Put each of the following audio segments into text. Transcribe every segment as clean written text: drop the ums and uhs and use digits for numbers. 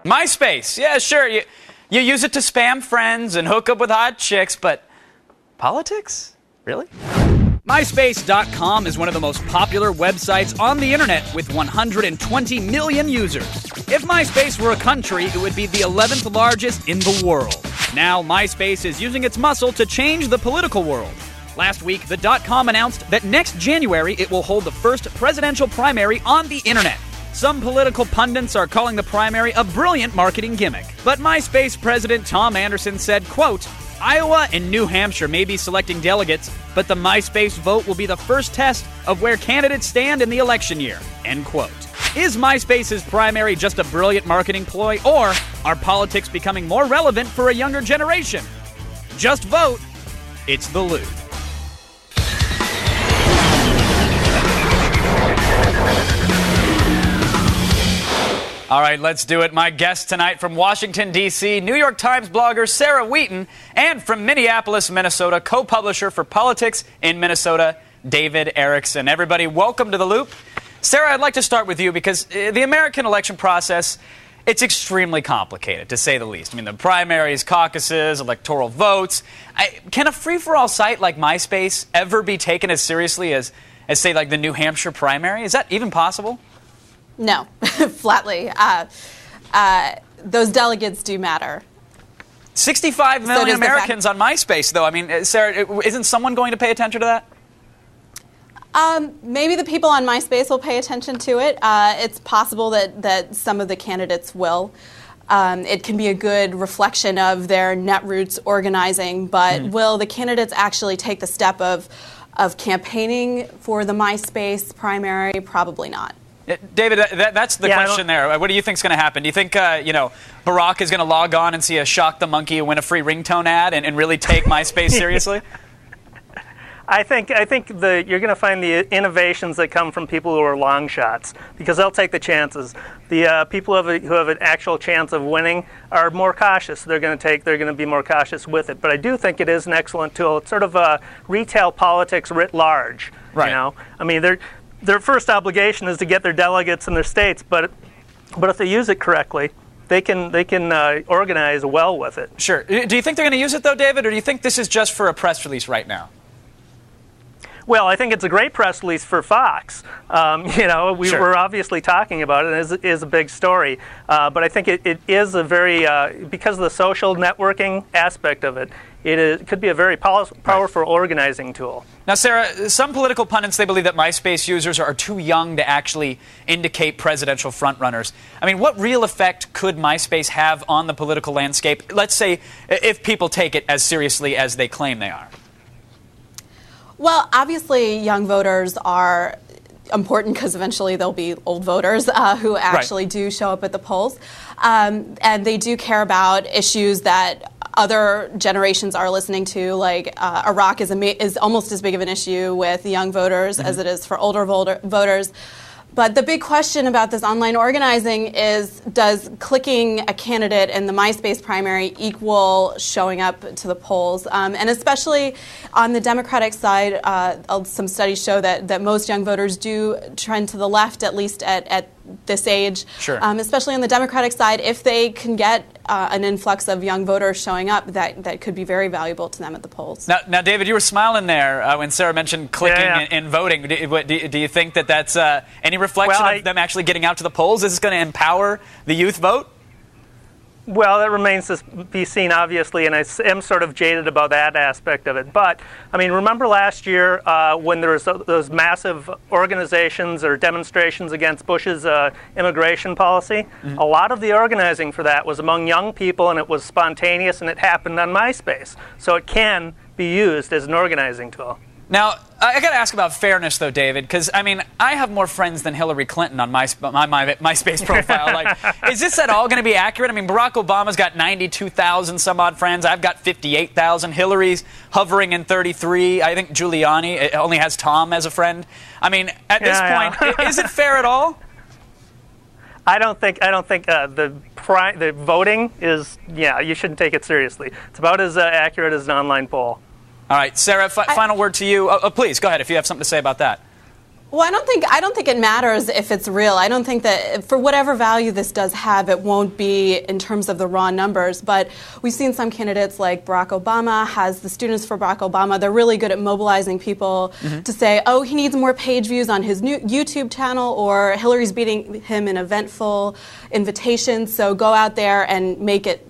MySpace, yeah, sure. You use it to spam friends and hook up with hot chicks, but politics? Really? MySpace.com is one of the most popular websites on the internet with 120 million users. If MySpace were a country, it would be the 11th largest in the world. Now, MySpace is using its muscle to change the political world. Last week, the .com announced that next January it will hold the first presidential primary on the internet. Some political pundits are calling the primary a brilliant marketing gimmick. But MySpace president Tom Anderson said, quote, Iowa and New Hampshire may be selecting delegates, but the MySpace vote will be the first test of where candidates stand in the election year, end quote. Is MySpace's primary just a brilliant marketing ploy, or are politics becoming more relevant for a younger generation? Just vote. It's The Loop. All right, let's do it. My guest tonight from Washington, D.C., New York Times blogger Sarah Wheaton, and from Minneapolis, Minnesota, co-publisher for Politics in Minnesota, David Erickson. Everybody, welcome to The Loop. Sarah, I'd like to start with you because the American election process, it's extremely complicated, to say the least. I mean, the primaries, caucuses, electoral votes. Can a free-for-all site like MySpace ever be taken as seriously as, say, like the New Hampshire primary? Is that even possible? No, flatly. Those delegates do matter. 65 million Americans on MySpace, though. I mean, Sarah, isn't someone going to pay attention to that? Maybe the people on MySpace will pay attention to it. It's possible that some of the candidates will. It can be a good reflection of their netroots organizing, but will the candidates actually take the step of campaigning for the MySpace primary? Probably not. David, that's the question there. What do you think is going to happen? Do you think, Barack is going to log on and see a Shock the Monkey and win a free ringtone ad and really take MySpace seriously? I think you're going to find the innovations that come from people who are long shots because they'll take the chances. The people who have an actual chance of winning are more cautious. They're going to be more cautious with it. But I do think it is an excellent tool. It's sort of retail politics writ large. Right. You know, I mean, their first obligation is to get their delegates in their states, but if they use it correctly, they can organize well with it. Sure. Do you think they're going to use it, though, David, or do you think this is just for a press release right now? Well, I think it's a great press release for Fox. We're obviously talking about it, and it is a big story. But I think it is a very, because of the social networking aspect of it, it could be a very powerful organizing tool. Now, Sarah, some political pundits, they believe that MySpace users are too young to actually indicate presidential frontrunners. I mean, what real effect could MySpace have on the political landscape, let's say, if people take it as seriously as they claim they are? Well, obviously, young voters are important because eventually there'll be old voters who actually do show up at the polls. And they do care about issues that other generations are listening to, like Iraq is almost as big of an issue with young voters as it is for older voters. But the big question about this online organizing is, does clicking a candidate in the MySpace primary equal showing up to the polls? And especially on the Democratic side, some studies show that most young voters do trend to the left, at least at this age. Sure. Especially on the Democratic side, if they can get an influx of young voters showing up, that could be very valuable to them at the polls. Now, David, you were smiling there when Sarah mentioned clicking and voting. Do you think that that's any reflection of them actually getting out to the polls? Is this going to empower the youth vote? Well, that remains to be seen, obviously, and I am sort of jaded about that aspect of it. But, I mean, remember last year when there was those massive organizations or demonstrations against Bush's immigration policy? A lot of the organizing for that was among young people, and it was spontaneous, and it happened on MySpace. So it can be used as an organizing tool. Now, I got to ask about fairness, though, David, because, I mean, I have more friends than Hillary Clinton on my MySpace profile. Like, is this at all going to be accurate? I mean, Barack Obama's got 92,000 some odd friends. I've got 58,000. Hillary's hovering in 33. I think Giuliani only has Tom as a friend. I mean, at this point, is it fair at all? I don't think the voting is, you shouldn't take it seriously. It's about as accurate as an online poll. All right, Sarah, final word to you. Please, go ahead if you have something to say about that. Well, I don't think it matters if it's real. I don't think that for whatever value this does have, it won't be in terms of the raw numbers. But we've seen some candidates like Barack Obama has the Students for Barack Obama. They're really good at mobilizing people to say, oh, he needs more page views on his new YouTube channel, or Hillary's beating him in eventful invitations. So go out there and make it,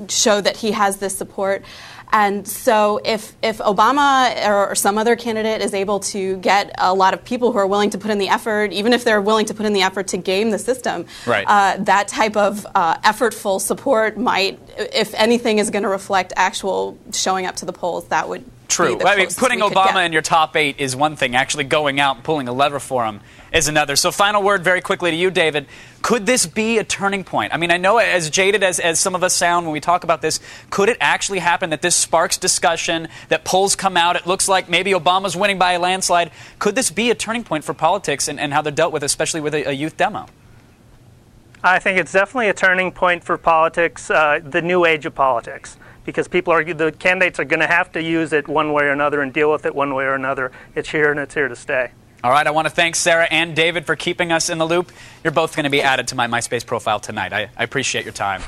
show that he has this support. And so if Obama or some other candidate is able to get a lot of people who are willing to put in the effort, even if they're willing to put in the effort to game the system, that type of effortful support might, if anything, is going to reflect actual showing up to the polls. That would True. be the I mean, putting Obama in your top 8 is one thing. Actually going out and pulling a lever for him is another. So final word very quickly to you, David. Could this be a turning point? I mean, I know as jaded as some of us sound when we talk about this, could it actually happen that this sparks discussion, that polls come out, it looks like maybe Obama's winning by a landslide? Could this be a turning point for politics and how they're dealt with, especially with a youth demo? I think it's definitely a turning point for politics, the new age of politics. Because the candidates are going to have to use it one way or another and deal with it one way or another. It's here and it's here to stay. All right, I want to thank Sarah and David for keeping us in the loop. You're both going to be added to my MySpace profile tonight. I appreciate your time.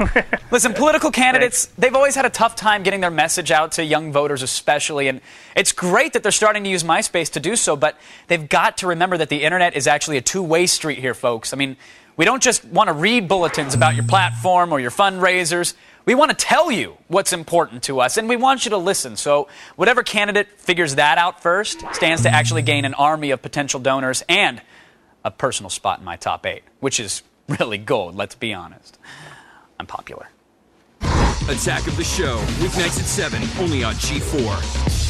Listen, political candidates, they've always had a tough time getting their message out to young voters especially, and it's great that they're starting to use MySpace to do so, but they've got to remember that the internet is actually a two-way street here, folks. I mean, we don't just want to read bulletins about your platform or your fundraisers. We want to tell you what's important to us, and we want you to listen. So whatever candidate figures that out first stands to actually gain an army of potential donors and a personal spot in my top 8, which is really gold, let's be honest. I'm popular. Attack of the Show, weeknights at 7, only on G4.